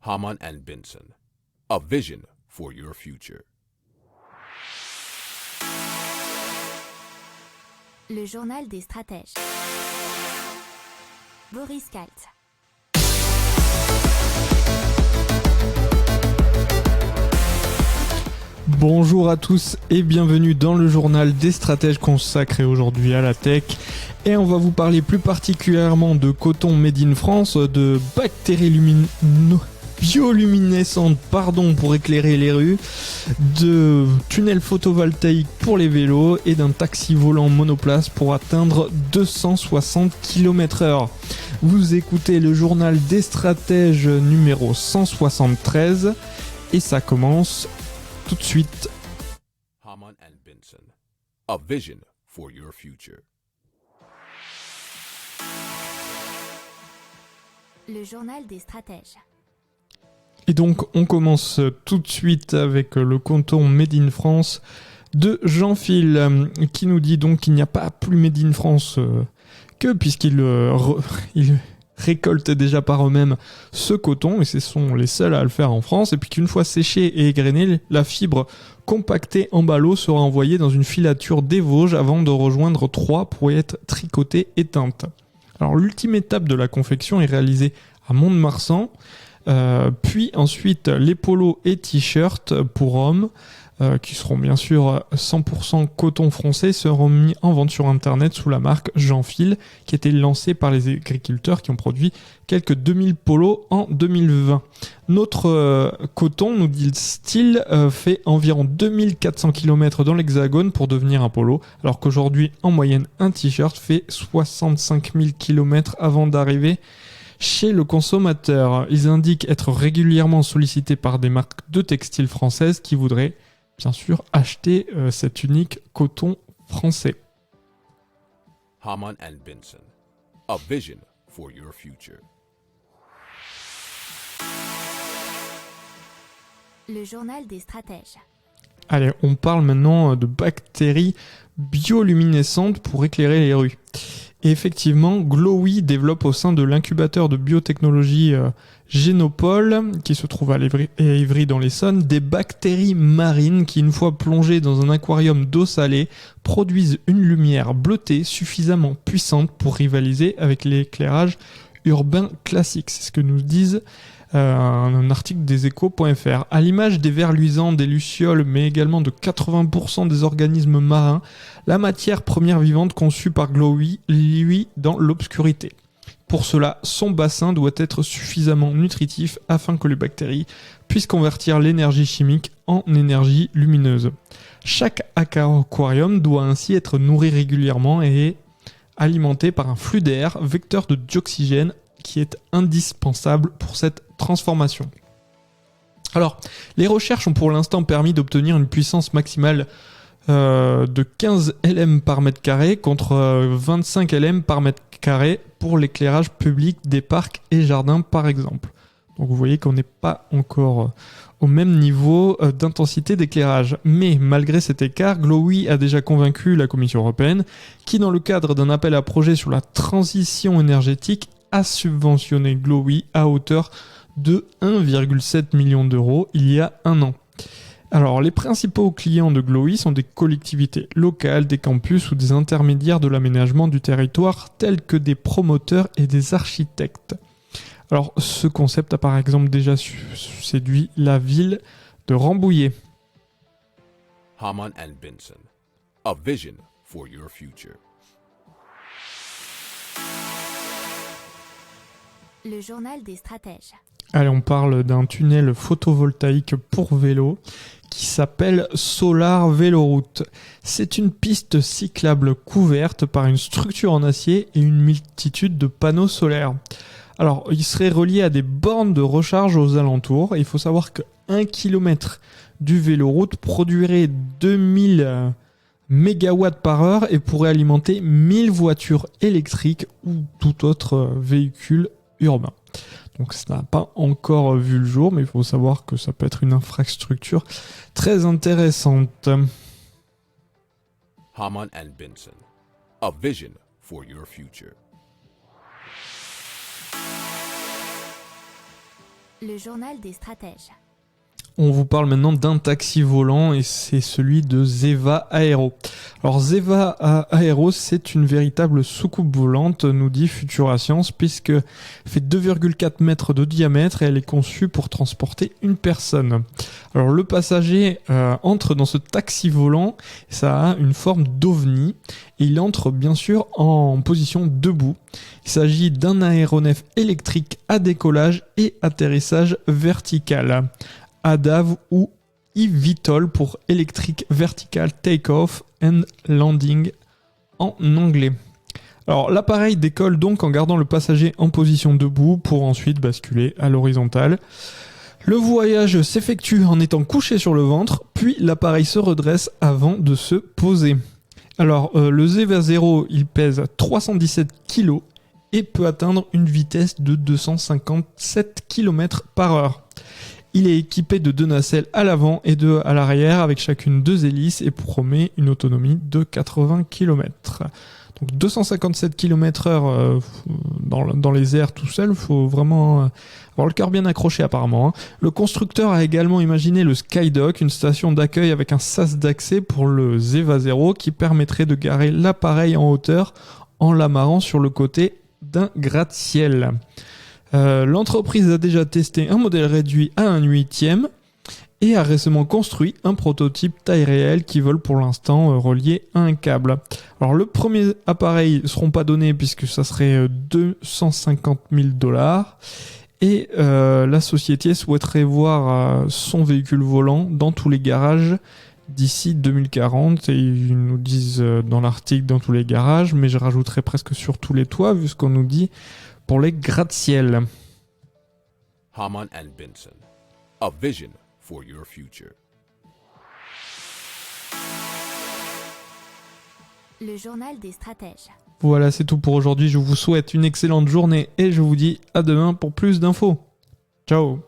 Hamann and Benson, a vision for your future. Le journal des stratèges. Boris Kalt. Bonjour à tous et bienvenue dans le journal des stratèges consacré aujourd'hui à la tech. Et on va vous parler plus particulièrement de coton made in France, de bactéries bioluminescentes pour éclairer les rues, de tunnels photovoltaïques pour les vélos et d'un taxi volant monoplace pour atteindre 260 km/h. Vous écoutez le journal des stratèges numéro 173 et ça commence tout de suite. Hamann and Benson, a vision for your future. Le journal des stratèges. Et donc on commence tout de suite avec le coton Made in France de Jean-Phil qui nous dit donc qu'il n'y a pas plus Made in France que puisqu'ils récoltent déjà par eux-mêmes ce coton et ce sont les seuls à le faire en France, et puis qu'une fois séché et égrené, la fibre compactée en ballot sera envoyée dans une filature des Vosges avant de rejoindre Troyes pour y être tricotée et teinte. Alors l'ultime étape de la confection est réalisée à Mont-de-Marsan, puis ensuite les polos et t-shirts pour hommes qui seront bien sûr 100% coton français seront mis en vente sur internet sous la marque Jean-Phil qui a été lancée par les agriculteurs qui ont produit quelques 2000 polos en 2020. Notre coton, nous dit le style, fait environ 2400 km dans l'hexagone pour devenir un polo, alors qu'aujourd'hui en moyenne un t-shirt fait 65 000 km avant d'arriver chez le consommateur. Ils indiquent être régulièrement sollicités par des marques de textiles françaises qui voudraient bien sûr acheter cet unique coton français. Hamann and Benson, a vision for your future. Le journal des stratèges. Allez, on parle maintenant de bactéries bioluminescentes pour éclairer les rues. Et effectivement, Glowy développe au sein de l'incubateur de biotechnologie Génopole, qui se trouve à Ivry dans l'Essonne, des bactéries marines qui, une fois plongées dans un aquarium d'eau salée, produisent une lumière bleutée suffisamment puissante pour rivaliser avec l'éclairage urbain classique. C'est ce que nous disent un article des Échos.fr. À l'image des vers luisants, des lucioles, mais également de 80% des organismes marins, la matière première vivante conçue par Glowy luit dans l'obscurité. Pour cela, son bassin doit être suffisamment nutritif afin que les bactéries puissent convertir l'énergie chimique en énergie lumineuse. Chaque aquarium doit ainsi être nourri régulièrement et alimenté par un flux d'air, vecteur de dioxygène, qui est indispensable pour cette transformation. Alors, les recherches ont pour l'instant permis d'obtenir une puissance maximale de 15 LM par mètre carré contre 25 LM par mètre carré pour l'éclairage public des parcs et jardins par exemple. Donc vous voyez qu'on n'est pas encore au même niveau d'intensité d'éclairage. Mais malgré cet écart, Glowy a déjà convaincu la Commission européenne qui, dans le cadre d'un appel à projet sur la transition énergétique, a subventionné Glowy à hauteur de 1,7 million d'euros il y a un an. Alors, les principaux clients de Glowy sont des collectivités locales, des campus ou des intermédiaires de l'aménagement du territoire tels que des promoteurs et des architectes. Alors, ce concept a par exemple déjà séduit la ville de Rambouillet. Hamann and Benson, a vision for your future. Le journal des stratèges. Allez, on parle d'un tunnel photovoltaïque pour vélo qui s'appelle Solar Véloroute. C'est une piste cyclable couverte par une structure en acier et une multitude de panneaux solaires. Alors, il serait relié à des bornes de recharge aux alentours. Et il faut savoir que 1 km du véloroute produirait 2000 mégawatts par heure et pourrait alimenter 1000 voitures électriques ou tout autre véhicule urbain. Donc ça n'a pas encore vu le jour, mais il faut savoir que ça peut être une infrastructure très intéressante. Hamann and Benson, a vision for your future. Le journal des stratèges. On vous parle maintenant d'un taxi volant et c'est celui de Zeva Aero. Alors Zeva Aero, c'est une véritable soucoupe volante, nous dit Futura Science, puisque elle fait 2,4 mètres de diamètre et elle est conçue pour transporter une personne. Alors le passager entre dans ce taxi volant, ça a une forme d'ovni et il entre bien sûr en position debout. Il s'agit d'un aéronef électrique à décollage et atterrissage vertical. ADAV ou eVTOL pour Electric Vertical Takeoff and Landing en anglais. Alors l'appareil décolle donc en gardant le passager en position debout pour ensuite basculer à l'horizontale. Le voyage s'effectue en étant couché sur le ventre, puis l'appareil se redresse avant de se poser. Alors le Zeva Zero, il pèse 317 kg et peut atteindre une vitesse de 257 km/h. Il est équipé de 2 nacelles à l'avant et 2 à l'arrière avec chacune 2 hélices et promet une autonomie de 80 km. Donc 257 km/h dans les airs tout seul, il faut vraiment avoir le cœur bien accroché apparemment. Le constructeur a également imaginé le Skydock, une station d'accueil avec un sas d'accès pour le Zeva Zero qui permettrait de garer l'appareil en hauteur en l'amarrant sur le côté d'un gratte-ciel. L'entreprise a déjà testé un modèle réduit à 1/8 et a récemment construit un prototype taille réelle qui vole pour l'instant relié à un câble. Alors le premier appareil ne seront pas donnés puisque ça serait 250 000 $. Et la société souhaiterait voir son véhicule volant dans tous les garages d'ici 2040. Et ils nous disent dans l'article dans tous les garages, mais je rajouterais presque sur tous les toits vu ce qu'on nous dit pour les gratte-ciel. Hamann and Benson. A vision for your future. Le journal des stratèges. Voilà, c'est tout pour aujourd'hui. Je vous souhaite une excellente journée et je vous dis à demain pour plus d'infos. Ciao.